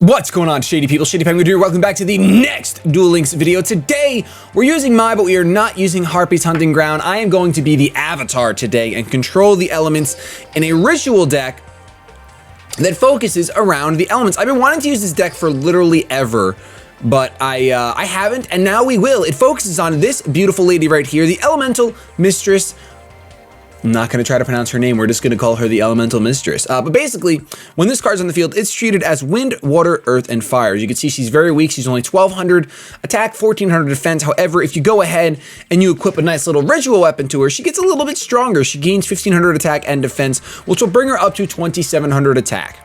What's going on, Shady people? ShadyPenguinn here. Welcome back to the next Duel Links video. Today, we're using Mai, but we are not using Harpy's Hunting Ground. I am going to be the Avatar today and control the elements in a ritual deck that focuses around the elements. I've been wanting to use this deck for literally ever, but I haven't, and now we will. It focuses on this beautiful lady right here, the Elemental Mistress. I'm not going to try to pronounce her name. We're just going to call her the Elemental Mistress. But basically, when this card's on the field, it's treated as Wind, Water, Earth, and Fire. As you can see, she's very weak. She's only 1200 attack, 1400 defense. However, if you go ahead and you equip a nice little ritual weapon to her, she gets a little bit stronger. She gains 1500 attack and defense, which will bring her up to 2700 attack.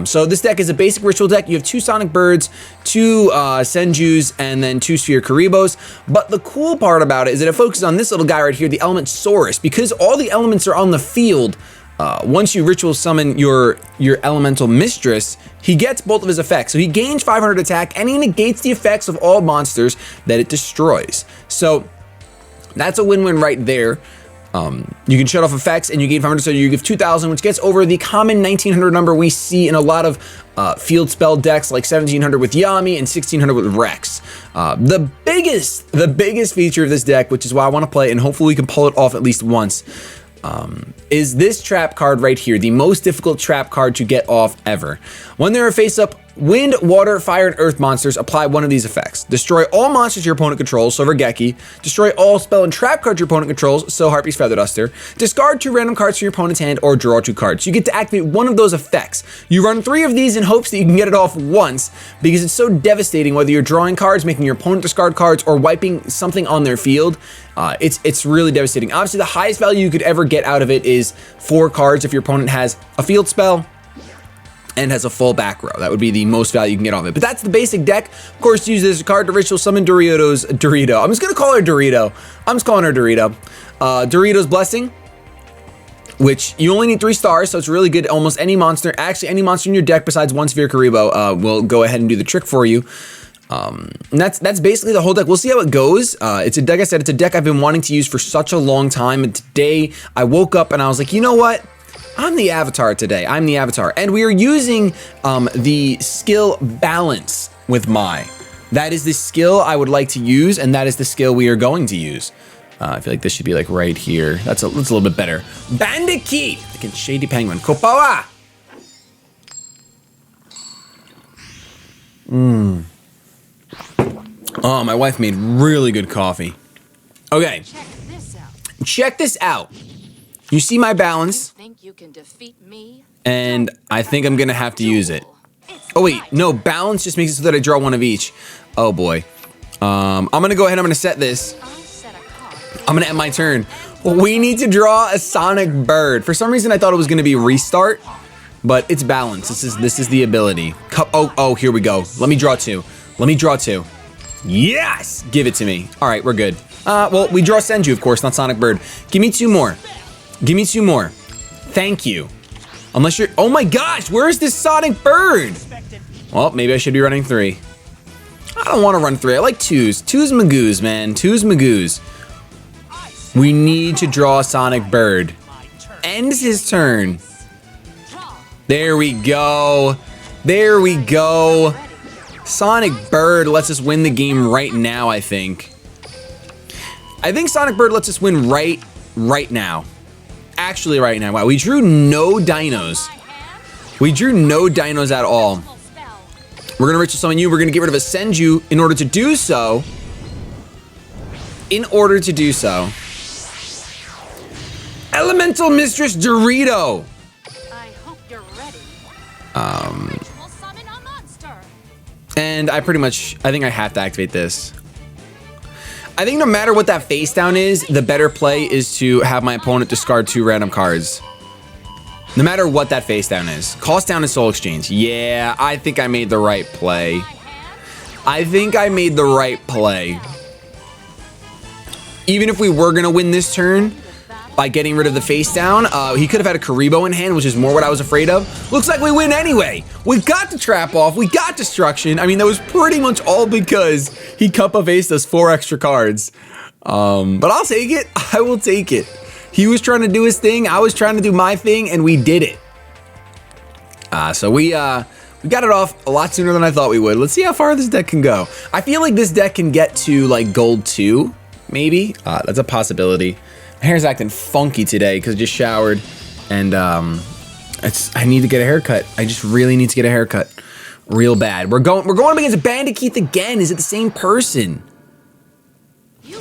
So this deck is a basic ritual deck. You have 2 Sonic Birds, 2 Senjus, and then 2 Sphere Karibos. But the cool part about it is that it focuses on this little guy right here, the Element Saurus. Because all the elements are on the field, once you ritual summon your Elemental Mistress, he gets both of his effects. So he gains 500 attack, and he negates the effects of all monsters that it destroys. So that's a win-win right there. You can shut off effects and you gain 500, so you give 2000, which gets over the common 1900 number we see in a lot of field spell decks like 1700 with Yami and 1600 with Rex. The biggest feature of this deck, which is why I want to play and hopefully we can pull it off at least once, is this trap card right here, the most difficult trap card to get off ever. When they're face up, Wind, Water, Fire, and Earth monsters apply one of these effects. Destroy all monsters your opponent controls, so Vergeki. Destroy all spell and trap cards your opponent controls, so Harpy's Feather Duster. Discard 2 random cards from your opponent's hand or draw 2 cards. You get to activate one of those effects. You run 3 of these in hopes that you can get it off once, because it's so devastating whether you're drawing cards, making your opponent discard cards, or wiping something on their field. It's really devastating. Obviously, the highest value you could ever get out of it is 4 cards if your opponent has a field spell and has a full back row. That would be the most value you can get off it. But that's the basic deck. Of course, use this card to ritual summon Dorito. I'm just gonna call her Dorito. I'm just calling her Dorito. Dorito's Blessing, which you only need 3 stars, so it's really good. Almost any monster, actually any monster in your deck besides 1 Sphere Karibo will go ahead and do the trick for you. And that's basically the whole deck. We'll see how it goes. It's a deck, I said, it's a deck I've been wanting to use for such a long time. And today I woke up and I was like, you know what? I'm the Avatar today. I'm the Avatar. And we are using the skill Balance with Mai. That is the skill I would like to use, and that is the skill we are going to use. I feel like this should be like right here. That's a little bit better. Bandiki against ShadyPenguinn. Kopawa! Oh, my wife made really good coffee. Okay. Check this out. You see my balance, think you can defeat me? And I think I'm gonna have to use it. Oh wait, no, balance just makes it so that I draw 1 of each. Oh boy. I'm gonna go ahead, I'm gonna set this. I'm gonna end my turn. We need to draw a Sonic Bird. For some reason I thought it was gonna be restart, but it's balance. This is the ability. Oh, here we go. Let me draw 2. Let me draw 2. Yes! Give it to me. All right, we're good. Well, we draw Senju, of course, not Sonic Bird. Give me 2 more. Give me 2 more. Thank you. Unless you're... Oh my gosh, where is this Sonic Bird? Well, maybe I should be running 3. I don't want to run 3. I like 2s. 2s Magoos, man. 2s Magoos. We need to draw a Sonic Bird. Ends his turn. There we go. There we go. Sonic Bird lets us win the game right now, I think. I think Sonic Bird lets us win right now. Actually right now. Wow, we drew no dinos. We drew no dinos at all. We're gonna ritual summon you. We're gonna get rid of a Senju in order to do so. Elemental Mistress Dorito. I hope you're ready. And I think I have to activate this. I think no matter what that face down is, the better play is to have my opponent discard 2 random cards. No matter what that face down is. Cost down is Soul Exchange. Yeah, I think I made the right play. Even if we were going to win this turn by getting rid of the face down, he could have had a Karibo in hand, which is more what I was afraid of. Looks like we win anyway. We got the trap off. We got destruction. I mean, that was pretty much all because he Kappa faced us 4 extra cards. But I'll take it. I will take it. He was trying to do his thing. I was trying to do my thing, and we did it. So we We got it off a lot sooner than I thought we would. Let's see how far this deck can go. I feel like this deck can get to like gold 2, maybe. That's a possibility. My hair's acting funky today because I just showered, and I need to get a haircut. I just really need to get a haircut, real bad. We're going up against Bandit Keith again. Is it the same person?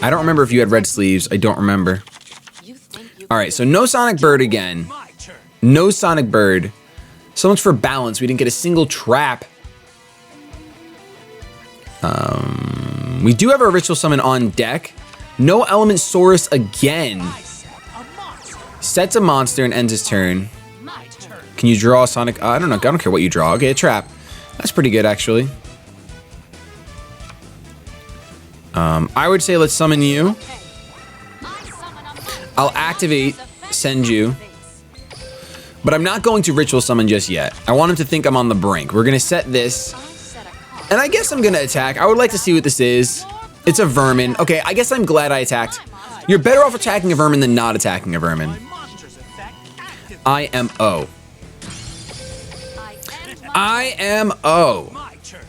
I don't remember if you had red sleeves. I don't remember. All right, so no Sonic Bird again. No Sonic Bird. So much for balance. We didn't get a single trap. We do have our Ritual Summon on deck. No Element Saurus again. Sets a monster and ends his turn. Can you draw a Sonic? I don't know. I don't care what you draw. Okay, a trap. That's pretty good, actually. I would say let's summon you. I'll activate Senju. But I'm not going to Ritual Summon just yet. I want him to think I'm on the brink. We're going to set this. And I guess I'm going to attack. I would like to see what this is. It's a vermin. Okay, I guess I'm glad I attacked. You're better off attacking a vermin than not attacking a vermin. IMO. IMO. So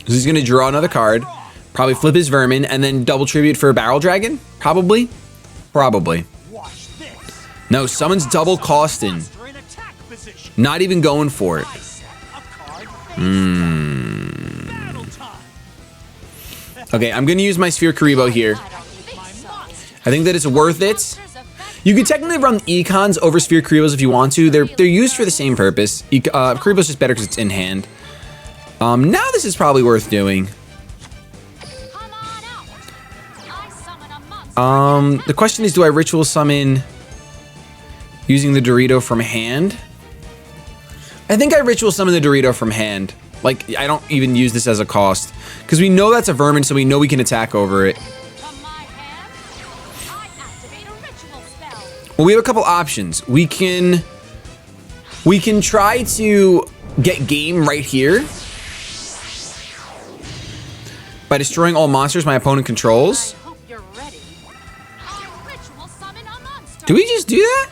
he's going to draw another card. Probably flip his vermin and then double tribute for a barrel dragon. Probably. Probably. No, summons double costing. Not even going for it. Okay, I'm gonna use my Sphere Karibo here. I think that it's worth it. You could technically run Econs over Sphere Karibos if you want to. They're used for the same purpose. Karibo's just better because it's in hand. Now this is probably worth doing. The question is, do I Ritual Summon using the Dorito from hand? I think I Ritual Summon the Dorito from hand. Like, I don't even use this as a cost. Because we know that's a vermin, so we know we can attack over it. Well, we have a couple options. We can try to get game right here by destroying all monsters my opponent controls. Do we just do that?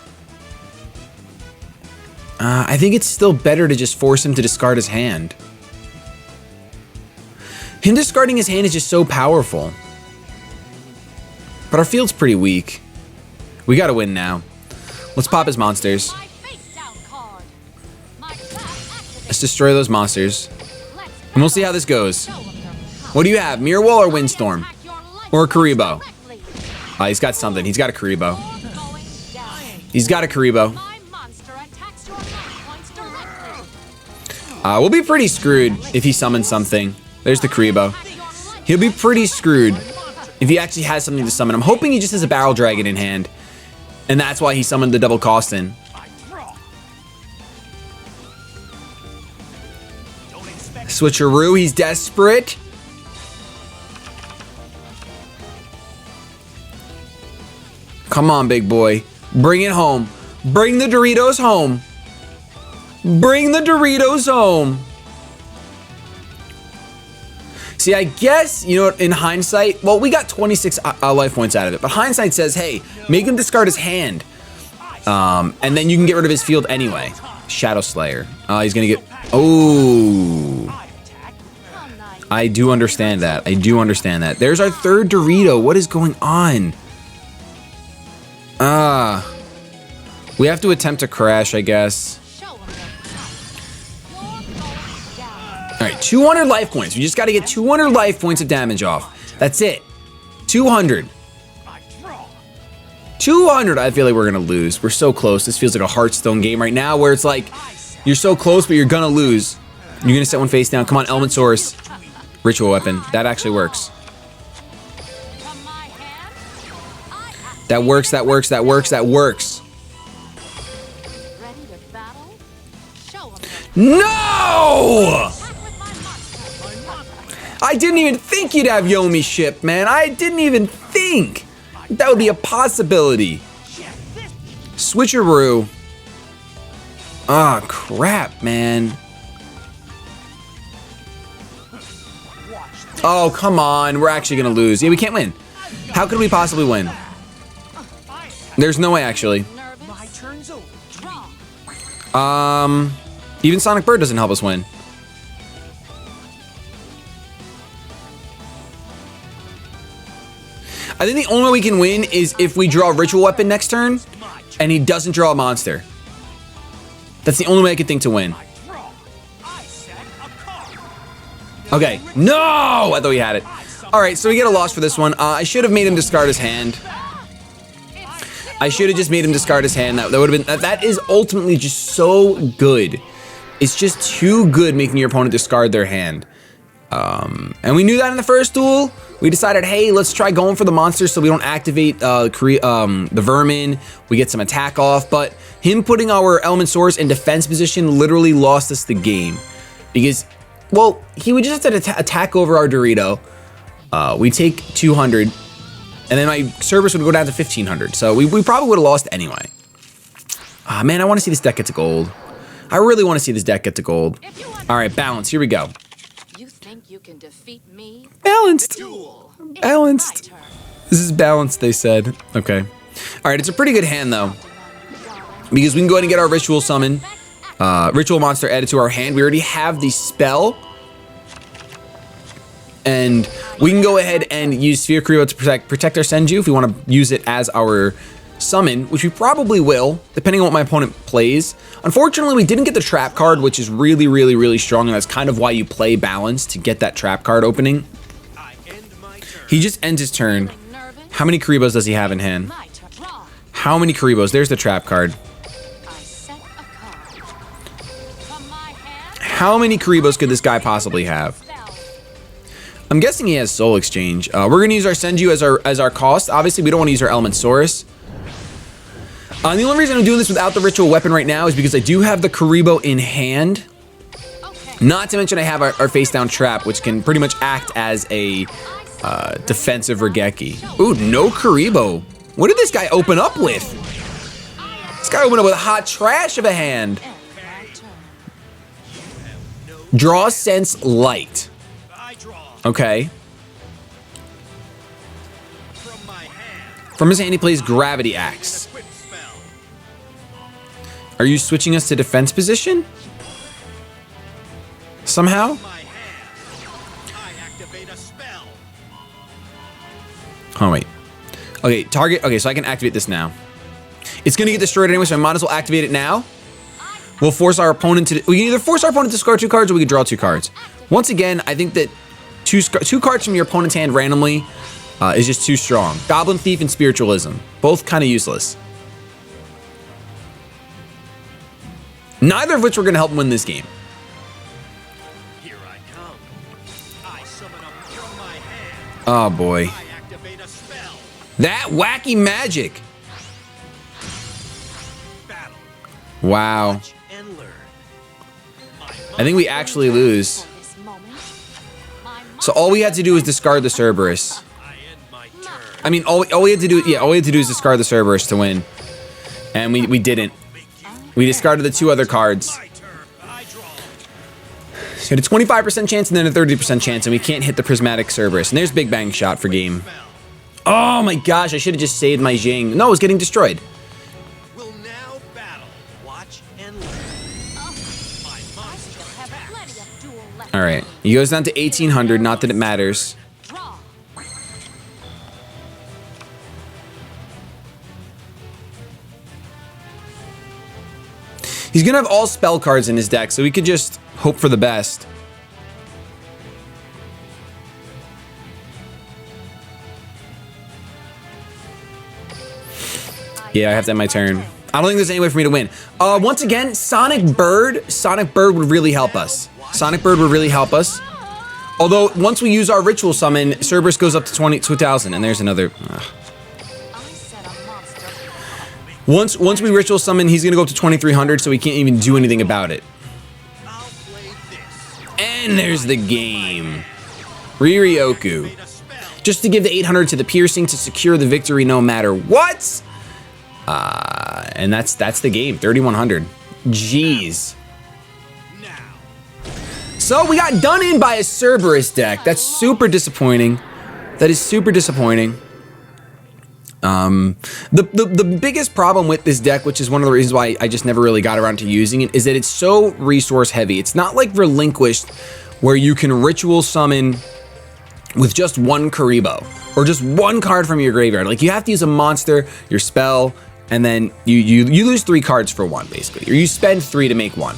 I think it's still better to just force him to discard his hand. Him discarding his hand is just so powerful. But our field's pretty weak. We gotta win now. Let's pop his monsters. Let's destroy those monsters. And we'll see how this goes. What do you have? Mirror Wall or Windstorm? Or a Karibo? He's got something. He's got a Karibo. He's got a Karibo. We'll be pretty screwed if he summons something. There's the Karibo. He'll be pretty screwed if he actually has something to summon. I'm hoping he just has a Barrel Dragon in hand. And that's why he summoned the double cost in. Switcheroo, he's desperate. Come on, big boy. Bring it home. Bring the Doritos home. Bring the Doritos home. See, I guess, you know what, in hindsight, well, we got 26 life points out of it, but hindsight says, hey, make him discard his hand. And then you can get rid of his field anyway. Shadow Slayer. He's gonna get, oh. I do understand that. I do understand that. There's our third Dorito. What is going on? We have to attempt to crash, I guess. All right, 200 life points. We just got to get 200 life points of damage off. That's it. 200. 200. I feel like we're going to lose. We're so close. This feels like a Hearthstone game right now where it's like, you're so close, but you're going to lose. You're going to set one face down. Come on, Element Source. Ritual Weapon. That actually works. That works, that works, that works, that works. No! I didn't even think you'd have Yomi shipped, man. I didn't even think that would be a possibility. Switcheroo. Ah, crap, man. Oh, come on. We're actually going to lose. Yeah, we can't win. How could we possibly win? There's no way, actually. Yeah, Even Sonic Bird doesn't help us win. I think the only way we can win is if we draw a Ritual Weapon next turn, and he doesn't draw a monster. That's the only way I could think to win. Okay, no! I thought we had it. All right, so we get a loss for this one. I should have made him discard his hand. I should have just made him discard his hand. That would have been. That is ultimately just so good. It's just too good making your opponent discard their hand. And we knew that in the first duel. We decided, hey, let's try going for the monster so we don't activate the vermin. We get some attack off. But him putting our element source in defense position literally lost us the game. Because, well, he would just have to attack over our Dorito. We take 200. And then my Cerberus would go down to 1500. So we probably would have lost anyway. Ah, man, I want to see this deck get to gold. I really want to see this deck get to gold. All right, balance. Here we go. You think you can defeat me? Balanced. Balanced. This is balanced, they said. Okay. All right, it's a pretty good hand, though. Because we can go ahead and get our Ritual Summon. Ritual Monster added to our hand. We already have the spell. And we can go ahead and use Sphere Kuriboh to protect our Senju if we want to use it as our summon, which we probably will, depending on what my opponent plays. Unfortunately, we didn't get the trap card, which is really, really, really strong, and that's kind of why you play balance, to get that trap card opening. He just ends his turn. How many Kuribos does he have in hand? How many Kuribos? There's the trap card. How many Kuribos could this guy possibly have? I'm guessing he has Soul Exchange. We're going to use our Senju as our cost. Obviously, we don't want to use our Element Source. The only reason I'm doing this without the Ritual Weapon right now is because I do have the Kuriboh in hand. Not to mention I have our face down trap, which can pretty much act as a defensive Regeki. Ooh, no Kuriboh. What did this guy open up with? This guy opened up with hot trash of a hand. Draw Sense Light. Okay. From his hand, he plays Gravity Axe. Are you switching us to defense position? Somehow? Oh, wait. Okay, target. Okay, so I can activate this now. It's going to get destroyed anyway, so I might as well activate it now. We'll force our opponent to... We can either force our opponent to score 2 cards, or we can draw 2 cards. Once again, I think that two cards from your opponent's hand randomly is just too strong. Goblin Thief and Spiritualism. Both kind of useless. Neither of which we're going to help him win this game. Here I come. I summon up from my hand. Oh boy. I activate a spell. That wacky magic. Battle. Wow. Watch and learn. I think we actually lose. So all we had to do was discard the Cerberus. I end my turn. I mean, all we had to do, all we had to do is discard the Cerberus to win, and we didn't. We discarded the 2 other cards. My turn. I draw. So we had a 25% chance and then a 30% chance, and we can't hit the Prismatic Cerberus. And there's Big Bang Shot for game. Oh my gosh, I should have just saved my Jing. No, it was getting destroyed. Will now battle. Watch and learn. My monster attacks. All right, he goes down to 1800. Not that it matters. He's gonna have all spell cards in his deck, so we could just hope for the best. Yeah, I have to end my turn. I don't think there's any way for me to win. Once again, Sonic Bird would really help us. Sonic Bird would really help us. Although, once we use our Ritual Summon, Cerberus goes up to 20,000, and there's another... Once we Ritual Summon, he's gonna go up to 2300, so we can't even do anything about it. I'll play this. And there's the game. Riryoku. Just to give the 800 to the piercing to secure the victory no matter what. And that's the game, 3100. Jeez. So we got done in by a Cerberus deck. That's super disappointing. That is super disappointing. The biggest problem with this deck, which is one of the reasons why I just never really got around to using it, is that it's so resource heavy. It's not like Relinquished, where you can ritual summon with just one Karibo or just one card from your graveyard. Like, you have to use a monster, your spell, and then you lose 3 cards for 1, basically, or you spend 3 to make 1.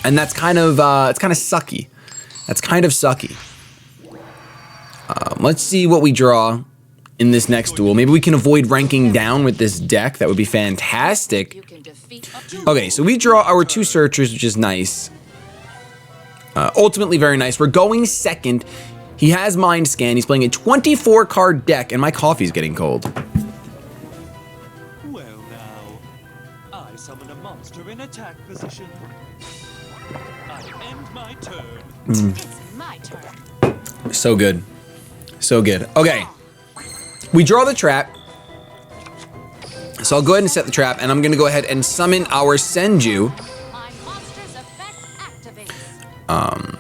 And that's kind of it's kind of sucky. That's kind of sucky. Let's see what we draw in this next duel. Maybe we can avoid ranking down with this deck. That would be fantastic. You can defeat Okay, so we draw our 2 searchers, which is nice. Ultimately very nice. We're going second. He has Mind Scan. He's playing a 24 card deck, and my coffee's getting cold. Well now, I summon a monster in attack position. I end my turn. It's my turn. So good. So good. Okay. We draw the trap. So I'll go ahead and set the trap, and I'm going to go ahead and summon our Senju. My monster's effect activates.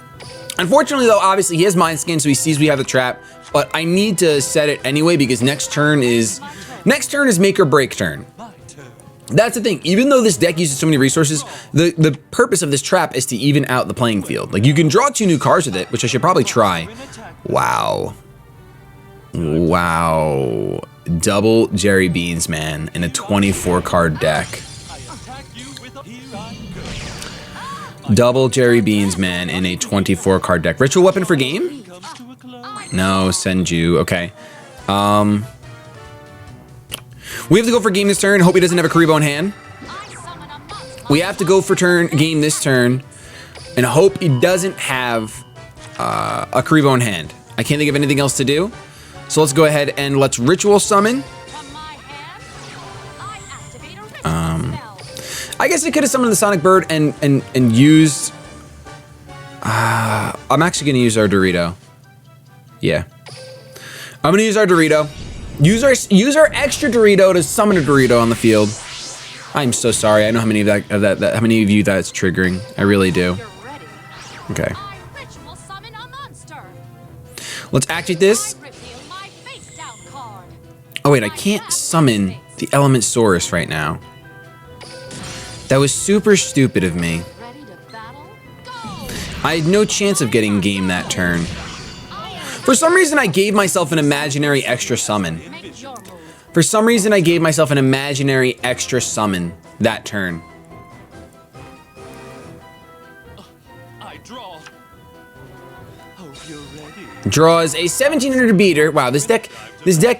Unfortunately, though, obviously he has Mind Scan, so he sees we have the trap, but I need to set it anyway because next turn is make or break turn. My turn. That's the thing. Even though this deck uses so many resources, the purpose of this trap is to even out the playing field. Like, you can draw 2 new cards with it, which I should probably try. Wow. Wow. Double Jerry Beans, man, in a 24 card deck. I attack you with a here I go. Double Jerry Beans, man, in a 24 card deck. Ritual weapon for game? Comes to a close. No, Senju. Okay. We have to go for game this turn. Hope he doesn't have a Karibo in hand. I summon a monster. We have to go for game this turn and hope he doesn't have a Karibo in hand. I can't think of anything else to do. So let's go ahead and let's ritual summon. From my hand, I activate a ritual spell. I guess I could have summoned the Sonic Bird and used. I'm actually gonna use our Dorito. Yeah, I'm gonna use our Dorito. Use our extra Dorito to summon a Dorito on the field. I'm so sorry. I know how many of how many of you that's triggering. I really do. You're ready. Okay, I ritual summon a monster. let's activate this. I reveal my face down card. Oh wait, I can't summon the Element Source right now. That was super stupid of me. Ready to battle? Go! I had no chance of getting game that turn. I am. For some reason, I gave myself an imaginary extra summon. Make your move. For some reason, I gave myself an imaginary extra summon that turn. I draw. Hope you're ready. Draws a 1700 beater. Wow, this deck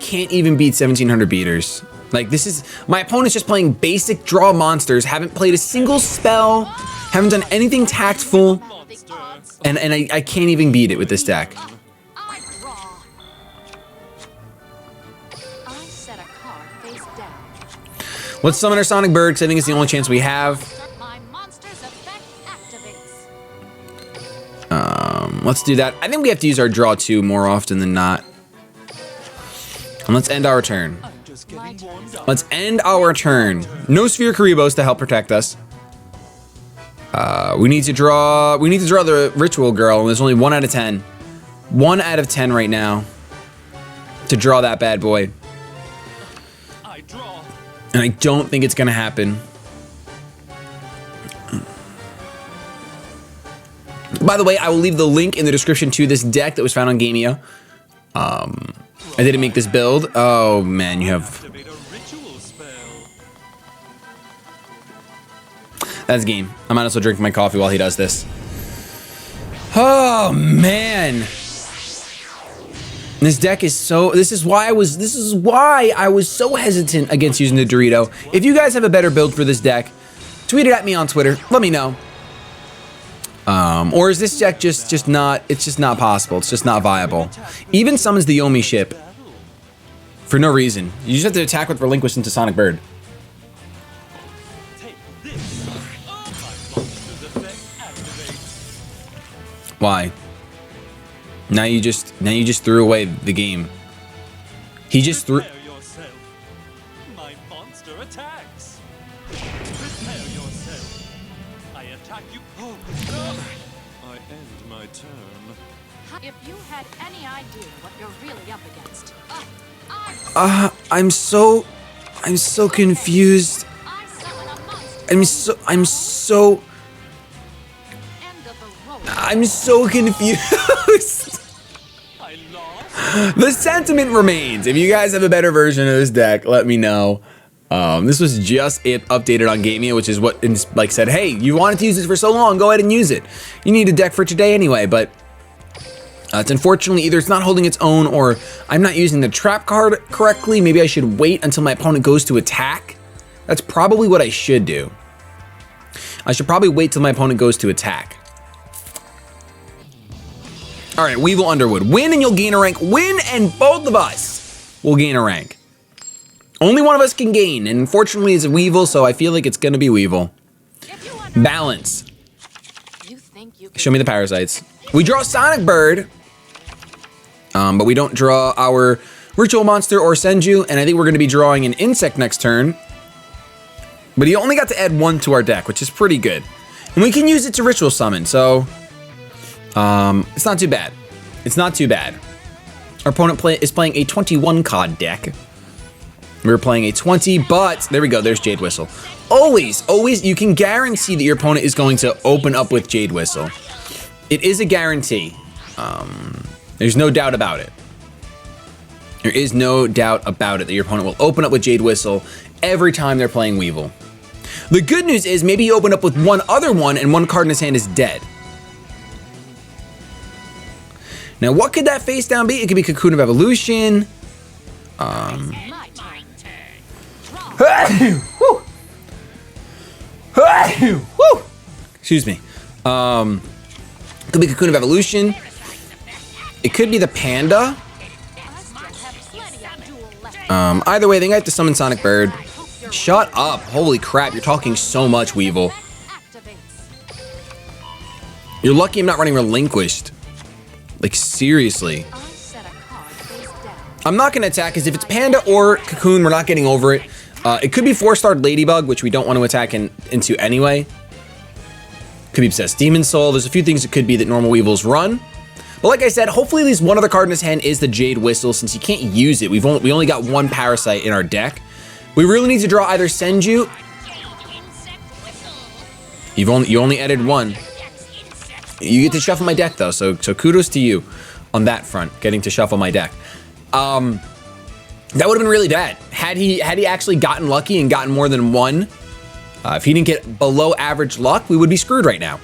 can't even beat 1700 beaters. Like, this is, my opponent's just playing basic draw monsters, haven't played a single spell, haven't done anything tactful, The odds. and I can't even beat it with this deck. I draw. I set a card face down. Let's summon our Sonic Bird, because I think it's the only chance we have. My monster's effect activates. Let's do that. I think we have to use our draw 2 more often than not. And let's end our turn. I'm just getting warmed up. Let's end our turn. No Sphere Karibos to help protect us. We need to draw the Ritual Girl, and there's only 1 out of 10. 1 out of 10 right now to draw that bad boy. I draw. And I don't think it's gonna happen. By the way, I will leave the link in the description to this deck that was found on YuGiOh. I didn't make this build. Oh man, you have. Activate a ritual spell. That's game. I might as well drink my coffee while he does this. Oh man. This deck is so. This is why I was so hesitant against using the Dorito. If you guys have a better build for this deck, tweet it at me on Twitter. Let me know. Or is this deck just not? It's just not possible. It's just not viable. Even summons the Yomi ship for no reason. You just have to attack with Relinquish into Sonic Bird. Take this. My monster's effect activates. Why? Now you just threw away the game. He just threw. Prepare yourself. My monster attacks. Prepare yourself. I attack you. Oh, no. I end my turn. If you had any idea what you're really up against. I'm so confused. I summon a monster. I'm so End of the road. I'm so confused. I lost. The sentiment remains. If you guys have a better version of this deck, let me know. This was just it updated on YuGiOh, which is what like said, hey, you wanted to use this for so long, go ahead and use it. You need a deck for today anyway, but it's unfortunately either it's not holding its own or I'm not using the trap card correctly. Maybe I should wait until my opponent goes to attack. That's probably what I should do. I should probably wait till my opponent goes to attack. All right, Weevil Underwood. Win and you'll gain a rank. Win and both of us will gain a rank. Only one of us can gain, and unfortunately it's a Weevil, so I feel like it's gonna be Weevil. If you under- Balance. You think you can Show me the parasites. We draw Sonic Bird, but we don't draw our Ritual Monster or Senju, and I think we're gonna be drawing an Insect next turn. But he only got to add one to our deck, which is pretty good. And we can use it to Ritual Summon, so it's not too bad. It's not too bad. Our opponent is playing a 21 card deck. We were playing a 20, but there we go, there's Jade Whistle. Always, you can guarantee that your opponent is going to open up with Jade Whistle. It is a guarantee. There's no doubt about it. There is no doubt about it that your opponent will open up with Jade Whistle every time they're playing Weevil. The good news is maybe you open up with one other one and one card in his hand is dead. Now what could that face down be? It could be Cocoon of Evolution. my turn. Woo. Excuse me. Could be Cocoon of Evolution. It could be the Panda. I still have plenty of duel left. Either way, I think I have to summon Sonic Bird. I hope you're Shut up. Holy crap, you're talking so much, Weevil. activates. You're lucky I'm not running Relinquished. Like, seriously. I set a card face down. I'm not going to attack, because if it's Panda or Cocoon, we're not getting over it. It could be 4-starred Ladybug, which we don't want to attack into anyway. Could be Obsessed Demon Soul. There's a few things it could be that normal Weevils run. But like I said, hopefully at least one other card in his hand is the Jade Whistle, since he can't use it. We only got one Parasite in our deck. We really need to draw either Senju. You only added one. You get to shuffle my deck though, so kudos to you on that front, getting to shuffle my deck. That would have been really bad. Had he actually gotten lucky and gotten more than one, if he didn't get below average luck, we would be screwed right now.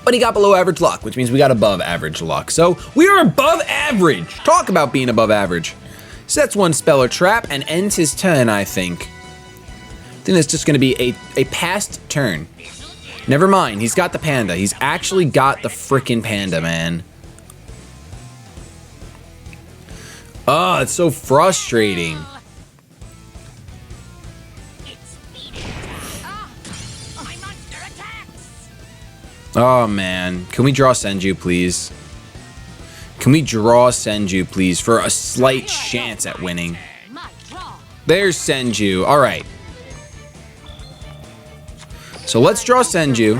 But he got below average luck, which means we got above average luck. So we are above average. Talk about being above average. Sets one spell or trap and ends his turn, I think. I think that's just gonna be a past turn. Never mind, he's got the Panda. He's actually got the frickin' Panda, man. Oh, it's so frustrating. My monster attacks. Oh man, can we draw Senju, please? Can we draw Senju, please, for a slight chance at winning? My draw. There's Senju, all right. So let's draw Senju.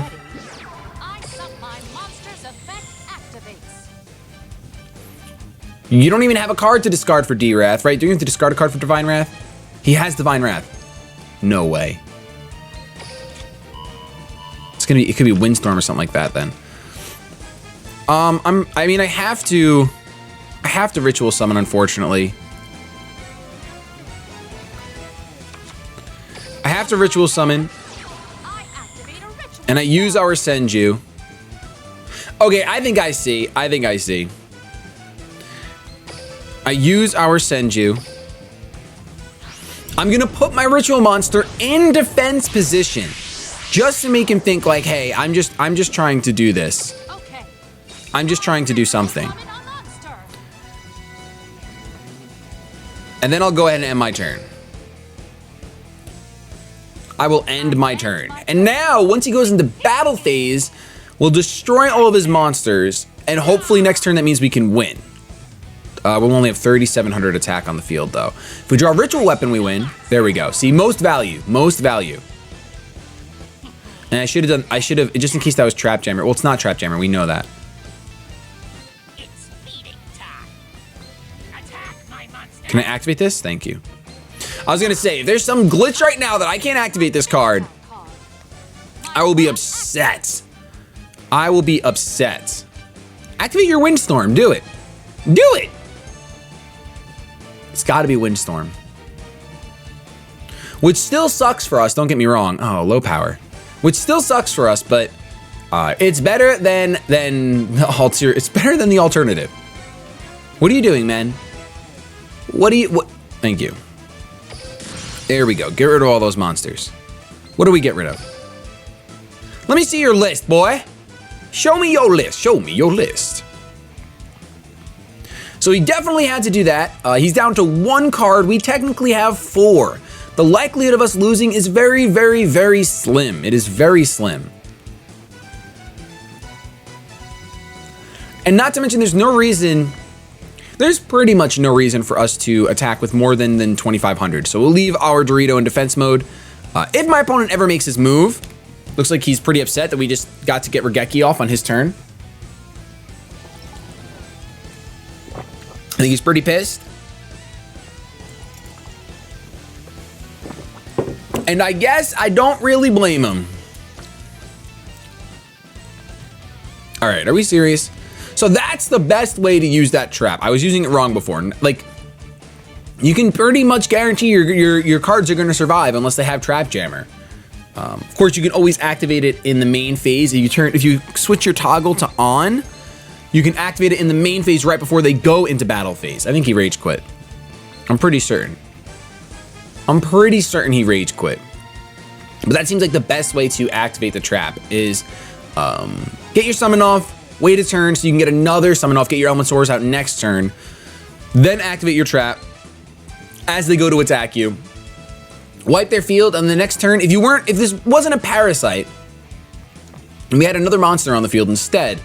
I summon my monster's effect activates. You don't even have a card to discard for D-Wrath, right? Do you have to discard a card for Divine Wrath? He has Divine Wrath. No way. It could be Windstorm or something like that then. I mean I have to Ritual Summon, unfortunately. I have to Ritual Summon. I activate a ritual. And I use our Senju. Okay, I think I see. I use our Senju. I'm gonna put my Ritual Monster in defense position. Just to make him think like, hey, I'm just trying to do this. Okay. I'm just trying to do something. Summon a monster. And then I'll go ahead and end my turn. I will end my turn. And now, once he goes into battle phase, we'll destroy all of his monsters, and hopefully next turn that means we can win. We'll only have 3,700 attack on the field, though. If we draw Ritual Weapon, we win. There we go. See, most value. And I should have, just in case that was Trap Jammer. Well, it's not Trap Jammer, we know that. It's feeding time. Attack. Can I activate this? Thank you. I was gonna say, if there's some glitch right now that I can't activate this card, I will be upset. I will be upset. Activate your Windstorm, do it. Do it! It's gotta be Windstorm. Which still sucks for us, don't get me wrong. Oh, low power. Which still sucks for us, but it's better than it's better than the alternative. What are you doing, man? What? Thank you. There we go. Get rid of all those monsters. What do we get rid of? Let me see your list, boy. Show me your list. Show me your list. So he definitely had to do that. He's down to 1 card. We technically have 4. The likelihood of us losing is very, very, very slim. It is very slim. And not to mention, there's pretty much no reason for us to attack with more than 2,500. So we'll leave our Dorito in defense mode. If my opponent ever makes his move, looks like he's pretty upset that we just got to get Regeki off on his turn. I think he's pretty pissed. And I guess I don't really blame him. All right, are we serious? So that's the best way to use that trap. I was using it wrong before. Like, you can pretty much guarantee your cards are going to survive unless they have Trap Jammer. Of course, you can always activate it in the main phase. If you switch your toggle to on, you can activate it in the main phase right before they go into battle phase. I think he rage quit. I'm pretty certain. I'm pretty certain he rage quit. But that seems like the best way to activate the trap is get your summon off, wait a turn so you can get another summon off, get your Elemensaurus out next turn, then activate your trap as they go to attack you. Wipe their field on the next turn. If this wasn't a parasite and we had another monster on the field instead,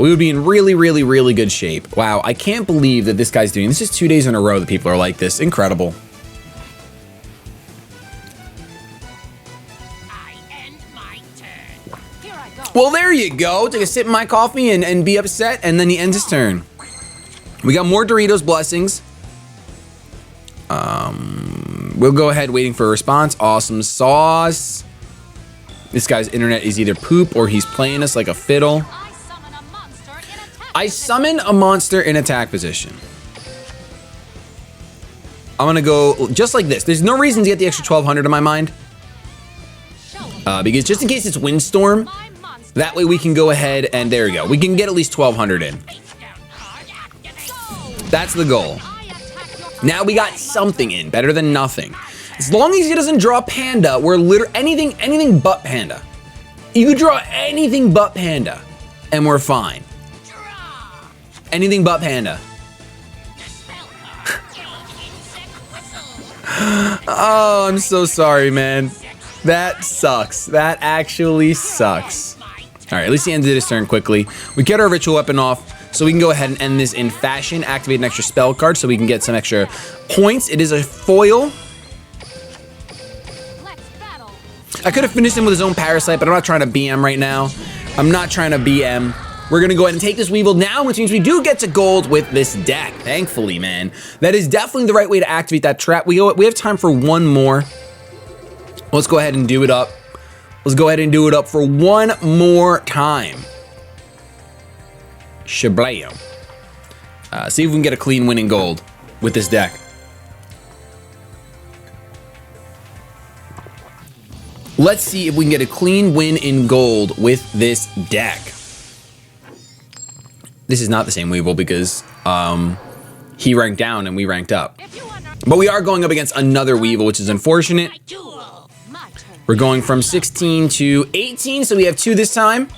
we would be in really, really, really good shape. Wow, I can't believe that this guy's doing this. Is 2 days in a row that people are like this. Incredible. Well, there you go. Take a sip of my coffee and be upset, and then he ends his turn. We got more Doritos Blessings. We'll go ahead waiting for a response. Awesome sauce. This guy's internet is either poop or he's playing us like a fiddle. I summon a monster in attack position. I'm gonna go just like this. There's no reason to get the extra 1,200 in my mind. Because just in case it's Windstorm, that way we can go ahead and there we go. We can get at least 1,200 in. That's the goal. Now we got something in, better than nothing. As long as he doesn't draw Panda, we're literally anything but Panda. You could draw anything but Panda, and we're fine. Anything but Panda. Oh, I'm so sorry, man. That sucks. That actually sucks. All right, at least he ended his turn quickly. We get our ritual weapon off, so we can go ahead and end this in fashion. Activate an extra spell card so we can get some extra points. It is a foil. I could have finished him with his own parasite, but I'm not trying to BM right now. I'm not trying to BM. We're gonna go ahead and take this Weevil now, which means we do get to gold with this deck. Thankfully, man. That is definitely the right way to activate that trap. We have time for one more. Let's go ahead and do it up. Let's go ahead and do it up for one more time. Shablam. See if we can get a clean win in gold with this deck. Let's see if we can get a clean win in gold with this deck. This is not the same Weevil because he ranked down and we ranked up. But we are going up against another Weevil, which is unfortunate. We're going from 16 to 18, so we have 2 this time.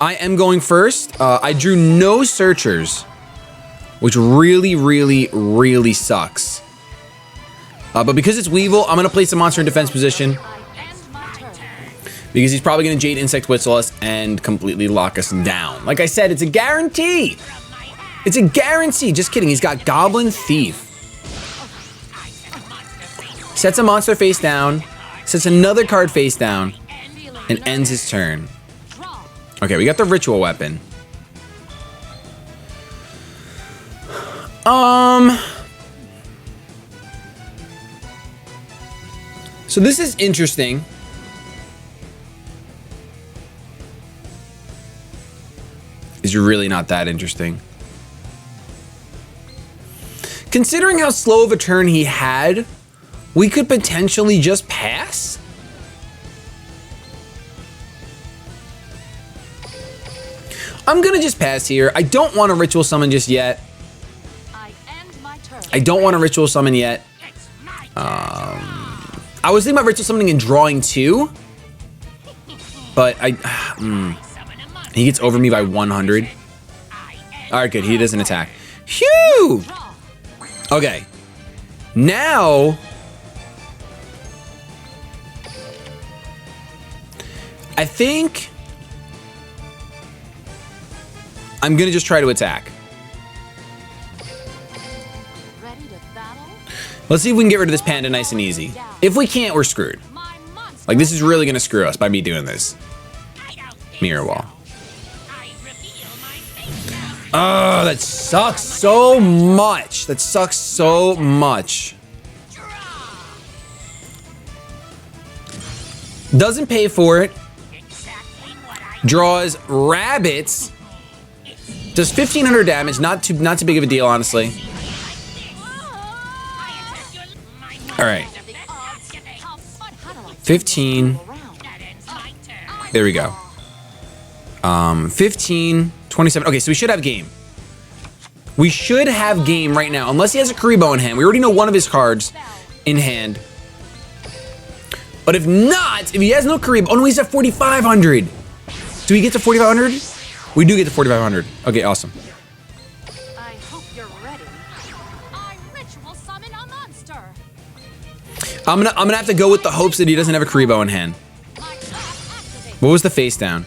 I am going first. I drew no searchers, which really, really, really sucks. But because it's Weevil, I'm gonna place a monster in defense position because he's probably gonna Jade Insect Whistle us and completely lock us down. Like I said, it's a guarantee. It's a guarantee. Just kidding. He's got Goblin Thief. Sets a monster face down. Sets another card face down and ends his turn. Okay, we got the ritual weapon. So this is interesting. Is really not that interesting. Considering how slow of a turn he had, we could potentially just pass. I'm gonna just pass here. I don't want a ritual summon just yet. I end my turn. I don't want a ritual summon yet. I was thinking about ritual summoning and drawing 2, but he gets over me by 100. All right, good. He doesn't attack. Phew! Okay. Now, I think I'm gonna just try to attack. Ready to battle? Let's see if we can get rid of this panda nice and easy. If we can't, we're screwed. My monster. Like, this is really gonna screw us by me doing this. Mirror wall. Oh, that sucks so much. That sucks so much. Doesn't pay for it. Draws rabbits. Does 1,500 damage. Not too big of a deal, honestly. All right. 15. There we go. 15, 27. Okay, so we should have game. We should have game right now, unless he has a Karibo in hand. We already know one of his cards in hand. But if not, if he has no Karibo, oh no, he's at 4,500. Do we get to 4,500? We do get to 4,500. Okay, awesome. I hope you're ready. I ritual summon a monster. I'm gonna have to go with the hopes that he doesn't have a Karibo in hand. My trap activates. What was the face down?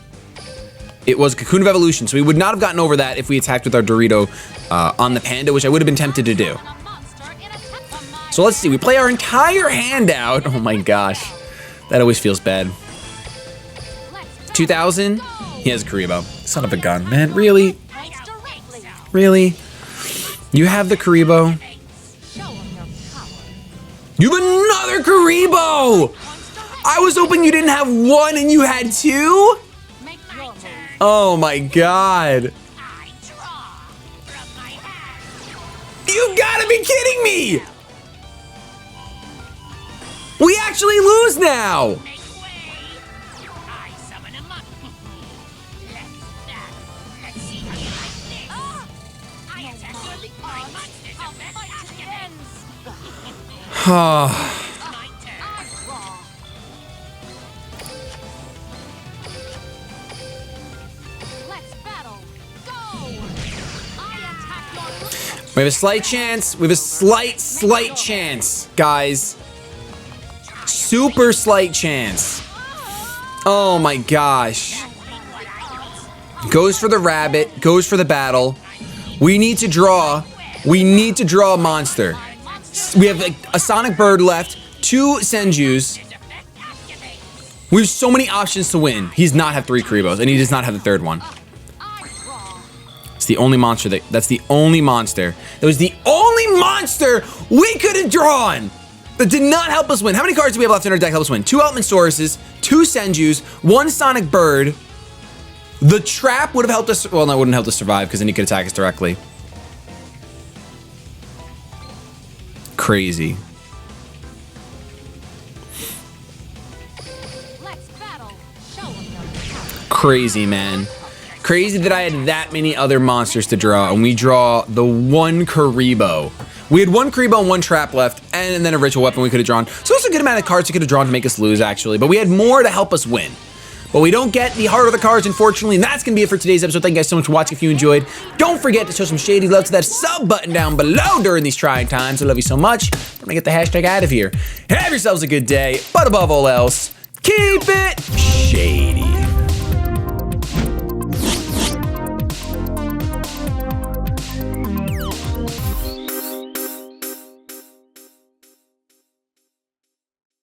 It was Cocoon of Evolution, so we would not have gotten over that if we attacked with our Dorito on the Panda, which I would have been tempted to do. A monster in a Tepamine. So let's see, we play our entire hand out. Oh my gosh, that always feels bad. Let's 2,000, go. he has a Karibo. Son of a gun, man, really? Points directly. Really? You have the Karibo? Show 'em your power. You have another Karibo! Points directly. I was hoping you didn't have one and you had 2? Make your move. Oh my god. I draw from my hand. You gotta be kidding me! We actually lose now! Make way. I summon a monster. Let's see how you like this. I attack your my monsters of that ends. My turn. I draw. Let's battle. Go. I attack your We have a slight chance. We have a slight chance, guys. Super slight chance. Oh my gosh. Goes for the rabbit, goes for the battle. We need to draw. We need to draw a monster. We have a Sonic Bird left, 2 Senjus. We have so many options to win. He does not have 3 Karibos, and he does not have the 3rd one. I draw. It's the only monster that's the only monster. It was the only monster we could have drawn that did not help us win. How many cards do we have left in our deck to help us win? 2 Elementauruses, 2 Senjus, 1 Sonic Bird. The trap would have helped us. Well, no, it wouldn't help us survive because then he could attack us directly. Crazy. Let's battle. Show 'em your power. Crazy, man. Crazy that I had that many other monsters to draw, and we draw the 1 Karibo. We had 1 Karibo and 1 trap left, and then a ritual weapon we could have drawn. So it's a good amount of cards we could have drawn to make us lose, actually. But we had more to help us win. But we don't get the heart of the cards, unfortunately, and that's going to be it for today's episode. Thank you guys so much for watching. If you enjoyed, don't forget to show some shady love to that sub button down below during these trying times. I love you so much. I'm going to get the hashtag out of here. Have yourselves a good day, but above all else, keep it shady.